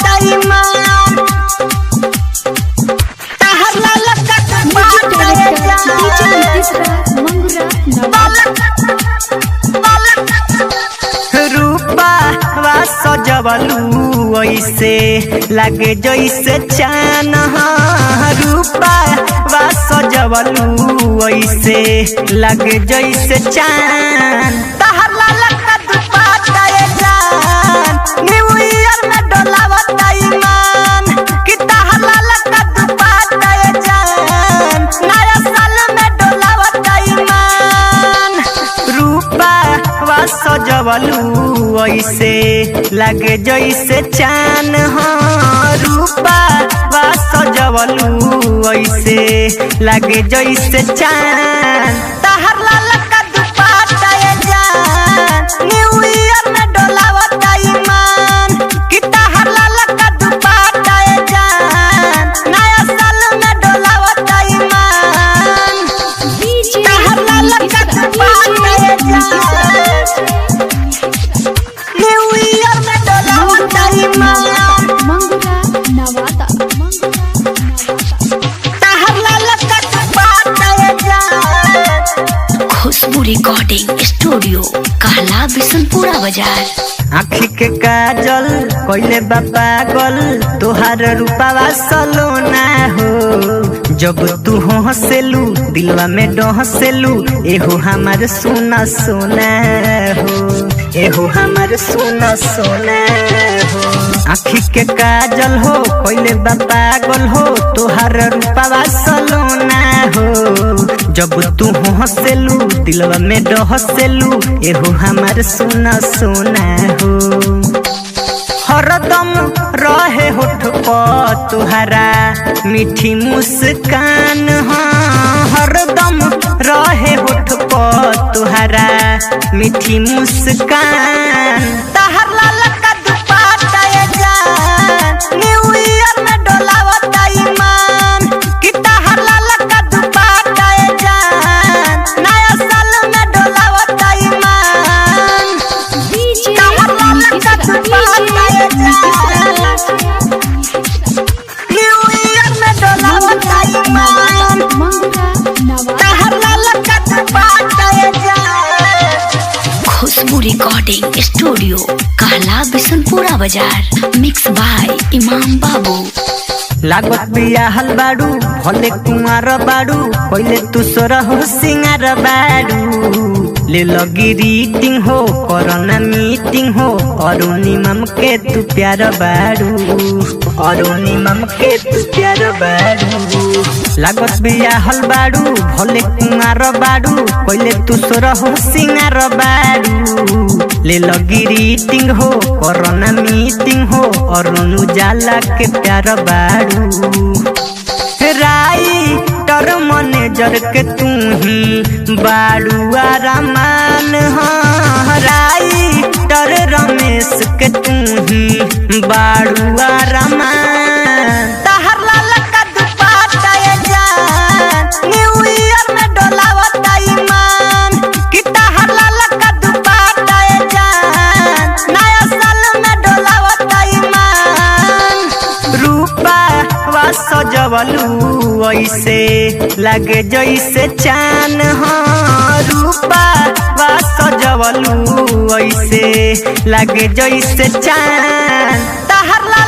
डोलावताई मान तहर लाला का बाटे रूपा वा सजवलू ऐसे लागे जैसे चान रूपा वा सजवलू ऐसे लागे जैसे चान तहर लाला का दुपट्टा ये जान न्यू ईयर में डोलावताई मान कि तहर लाला का दुपट्टा ये जान नया साल में डोलावताई मान रूपा वा सजवलू ऐसे लागे जैसे चान रूपा वा सजवलू ऐसे लागे जैसे चान तहर लाला का दुपट्टा ये जान न्यू ईयर में डोलावताई मान कि तहर लाला का दुपट्टा ये जान नया साल में डोलावताई मान तहर लाला का दुपट्टा ये जान न्यू ईयर में डोलावताई मान तहर लाला का दुपट्टा ये जान खुशबू रिकॉर्डिंग स्टूडियो कहला बिशनपुरा बाजार। आँखी के काजल कोइले बा पागल तोहार रूपावा सलोना हो जब तू हंसेलू दिलवा में डहसेलू एहो हमार सोना सोना हो एहो हमार सोना सोना हो आँखी के काजल हो कोइले बा पागल हो तोहार रूपावा सलोना हो जब तू हंसेलू दिलवा में डहसेलू एहो हमार सोना सोना हो हरदम रहे होठ पर तुहरा मीठी मुस्कान हरदम रहे होठ पर तुहरा मीठी मुस्कान तहर लाला का दुपट्टा ये जान न्यू ईयर में डोलावताई मान कि तहर लाला का दुपट्टा ये जान नया साल में डोलावताई मान तहर लाला का दुपट्टा ये जान न्यू ईयर में डोलावताई मान तहर लाला का दुपट्टा ये जान खुशबू रिकॉर्डिंग स्टूडियो कहला बिशनपुरा बाजार। मिक्स बाय इमाम बाबू। लागत बियाहल बाड़ू भले कुमार बाड़ू पहले तू सोरा हो सिंगार बाड़ू ले लगी रीटिंग हो कोरोना मीटिंग हो अरुणिमम के तू प्यार बाड़ू अरुणिमम के तू प्यार बाड़ू लागत बियाहल बाड़ू भले कुमार बाड़ू पहले तू सोरा हो सिंगार बाड़ू ले लगी रीटिंग हो कोरोना मीटिंग हो अरुण उजाला के प्यार बाड़ू राइटर मैनेजर के तू ही बाड़ू आरामान राइटर रमेश के तू ही बाड़ू आरामान तहर लाला का दुपट्टा ये जान न्यू ईयर में डोलावताई मान कि तहर लाला का दुपट्टा ये जान नया साल में डोलावताई मान रूपा वा सजवलू ऐसे लागे जैसे चान रूपा वा सजवलू ऐसे लागे जैसे चान तहर लाला